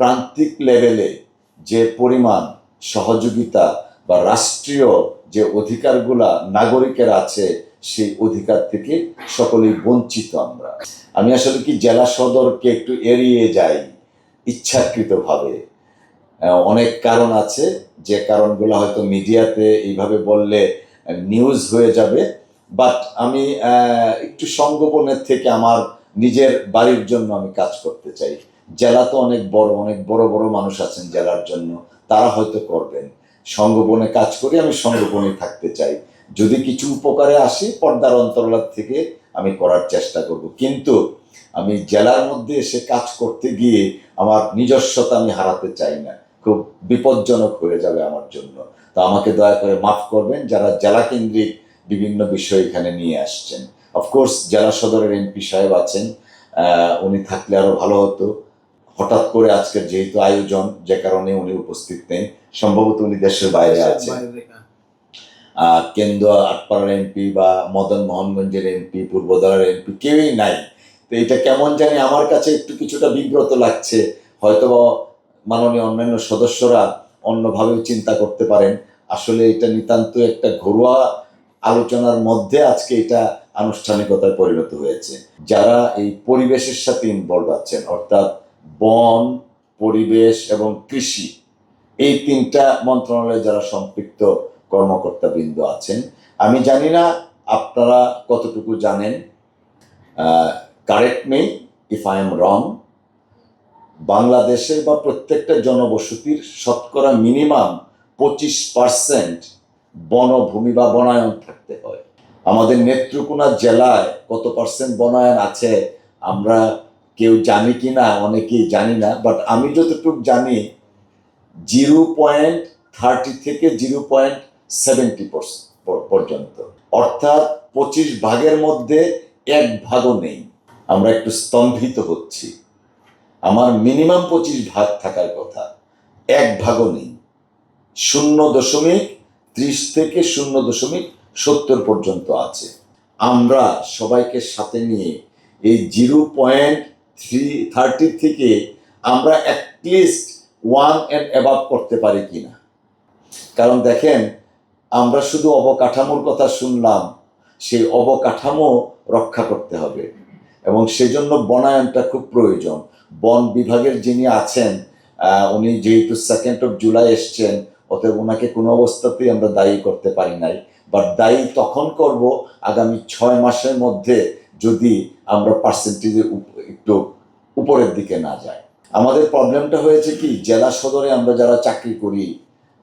প্রান্তিক লেভেলে যে পরিমাণ সহযোগিতা বা রাষ্ট্রীয় যে অধিকারগুলা নাগরিকের আছে, সেই অধিকার থেকে সকলেই বঞ্চিত আমরা। আমি আসলে কি জেলা সদরকে একটু এড়িয়ে যাই ইচ্ছাকৃতভাবে। অনেক কারণ আছে, যে কারণগুলো হয়তো মিডিয়াতে এইভাবে বললে নিউজ হয়ে যাবে, বাট আমি একটু সংগোপনের থেকে আমার নিজের বাড়ির জন্য আমি কাজ করতে চাই। জেলা তো অনেক বড় বড় মানুষ আছেন জেলার জন্য, তারা হয়তো করবেন। সংগোপনে কাজ করে আমি সংগোপনে থাকতে চাই। যদি কিছু উপকারে আসি পর্দার অন্তরাল থেকে আমি করার চেষ্টা করব, কিন্তু আমি জেলার মধ্যে এসে কাজ করতে গিয়ে আমার নিজস্বতা আমি হারাতে চাই না। খুব বিপজ্জনক হয়ে যাবে আমার জন্য। তো আমাকে দয়া করে মাফ করবেন যারা জেলা কেন্দ্রিক বিভিন্ন বিষয় এখানে নিয়ে আসছেন। অফকোর্স জেলা সদরের এমপি সাহেব আছেন, উনি থাকলে আরো ভালো হতো। হঠাৎ করে আজকের যেহেতু আয়োজন, যে কারণে উনি উপস্থিত নেই, সম্ভবত উনি দেশের বাইরে আছেন। কেন্দ্র আটপাড়ার এমপি বা মদন মোহনগঞ্জের এমপি, পূর্বদলার এমপি কেউই নাই। তো এটা কেমন জানি আমার কাছে একটু কিছুটা বিব্রত লাগছে। হয়তো মাননীয় অন্যান্য সদস্যরা অন্যভাবেও চিন্তা করতে পারেন। আসলে এটা নিতান্ত একটা ঘরোয়া আলোচনার মধ্যে আজকে এটা আনুষ্ঠানিকতায় পরিণত হয়েছে। যারা এই পরিবেশের সাথে ইনভলভ আছেন, অর্থাৎ বন, পরিবেশ এবং কৃষি, এই তিনটা মন্ত্রণালয়ে যারা সম্পৃক্ত কর্মকর্তাবৃন্দ আছেন, আমি জানি না আপনারা কতটুকু জানেন, correct me if I am রং, বাংলাদেশের বা প্রত্যেকটা জনবসতির শতকরা মিনিমাম 25% বনভূমি বা বনায়ন থাকতে হয়। আমাদের নেত্রকোনা জেলায় কত পার্সেন্ট বনায়ন আছে আমরা কেউ জানি কি না, অনেকেই জানি না, বাট আমি যতটুকু জানি 0.30 থেকে 0.70% পর্যন্ত, অর্থাৎ 25 ভাগের মধ্যে 1 ভাগও নেই। আমরা একটু স্তম্ভিত হচ্ছি। আমার মিনিমাম 25 ভাগ থাকার কথা, 1 ভাগও নেই। 0.30 থেকে 0.70 পর্যন্ত আছে। আমরা সবাইকে সাথে নিয়ে এই 0.30 থেকে আমরা অ্যাটলিস্ট 1 and above করতে পারি কিনা। কারণ দেখেন, আমরা শুধু অবকাঠামোর কথা শুনলাম, সেই অবকাঠামো রক্ষা করতে হবে এবং সেজন্য বনায়নটা খুব প্রয়োজন। বন বিভাগের যিনি আছেন, উনি যেহেতু 2nd of July এসছেন, অতএব ওনাকে কোনো অবস্থাতেই আমরা দায়ী করতে পারি নাই। বাট দায়ী তখন করব আগামী 6 মাসের মধ্যে যদি আমরা পার্সেন্টেজের একটু উপরের দিকে না যাই। আমাদের প্রবলেমটা হয়েছে কি, জেলা সদরে আমরা যারা চাকরি করি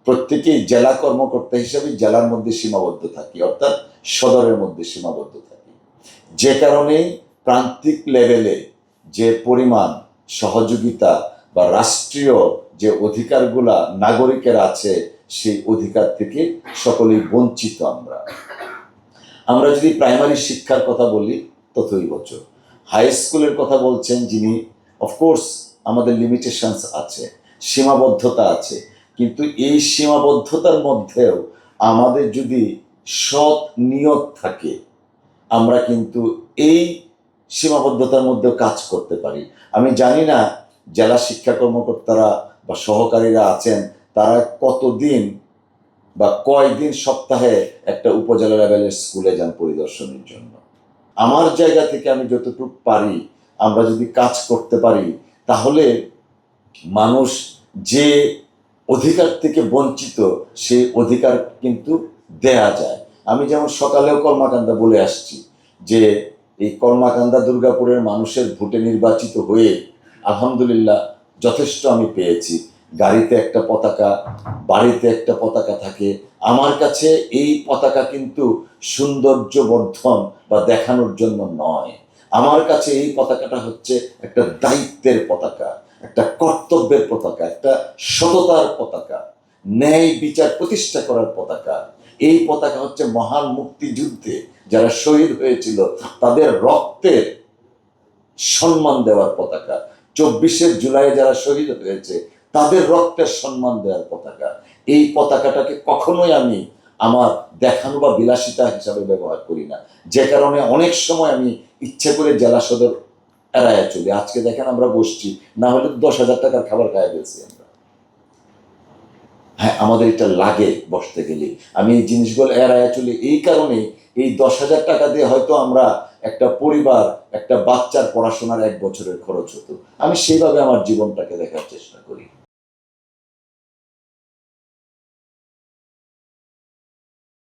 প্রত্যেকেই জেলা কর্মকর্তা হিসেবে জেলার মধ্যে সীমাবদ্ধ থাকি, অর্থাৎ সদরের মধ্যে সীমাবদ্ধ থাকি। যে কারণে প্রান্তিক লেভেলে যে পরিমাণ সহযোগিতা বা রাষ্ট্রীয় যে অধিকারগুলা নাগরিকের আছে, সেই অধিকার থেকে সকলেই বঞ্চিত আমরা। আমরা যদি প্রাইমারি শিক্ষার কথা বলি তথৈবচ, হাই স্কুলের কথা বলছেন যিনি, অফকোর্স আমাদের লিমিটেশনস আছে, সীমাবদ্ধতা আছে, কিন্তু এই সীমাবদ্ধতার মধ্যেও আমাদের যদি সৎ নিয়ত থাকে, আমরা কিন্তু এই সীমাবদ্ধতার মধ্যেও কাজ করতে পারি। আমি জানি না জেলা শিক্ষা কর্মকর্তারা বা সহকারীরা আছেন, তারা কতদিন বা কয়দিন সপ্তাহে একটা উপজেলা লেভেলের স্কুলে যান পরিদর্শনের জন্য। আমার জায়গা থেকে আমি যতটুকু পারি, আমরা যদি কাজ করতে পারি, তাহলে মানুষ যে অধিকার থেকে বঞ্চিত, সেই অধিকার কিন্তু দেয়া যায়। আমি যেমন সকালেও কর্মাকান্দা বলে আসছি যে এই কর্মাকান্দা দুর্গাপুরের মানুষের ভোটে নির্বাচিত হয়ে আলহামদুলিল্লাহ যথেষ্ট আমি পেয়েছি। গাড়িতে একটা পতাকা, বাড়িতে একটা পতাকা থাকে। আমার কাছে এই পতাকা কিন্তু সৌন্দর্য বর্ধন বা দেখানোর জন্য নয়। আমার কাছে এই পতাকাটা হচ্ছে একটা দায়িত্বের পতাকা, একটা কর্তব্যের পতাকা, একটা সততার পতাকা, ন্যায় বিচার প্রতিষ্ঠা করার পতাকা। এই পতাকা হচ্ছে মহান মুক্তিযুদ্ধে যারা শহীদ হয়েছিল তাদের রক্তের সম্মান দেওয়ার পতাকা। 24শে জুলাই যারা শহীদ হয়েছে তাদের রক্তের সম্মান দেওয়ার পতাকা। এই পতাকাটাকে কখনোই আমি আমার দেখানো বা বিলাসিতা হিসাবে ব্যবহার করি না, যে কারণে অনেক সময় আমি ইচ্ছে করে জেলা সদর এড়াইয়া চলি। আজকে দেখেন আমরা বসছি, না হলে 10,000 টাকার খাবার খাইয়া ফেলছি আমরা। হ্যাঁ, আমাদের এটা লাগে বসতে গেলে। আমি এই জিনিসগুলো এড়াইয়া চলি এই কারণে, এই 10,000 টাকা দিয়ে হয়তো আমরা একটা পরিবার, একটা বাচ্চার পড়াশোনার 1 বছরের খরচ হতো। আমি সেইভাবে আমার জীবনটাকে দেখার চেষ্টা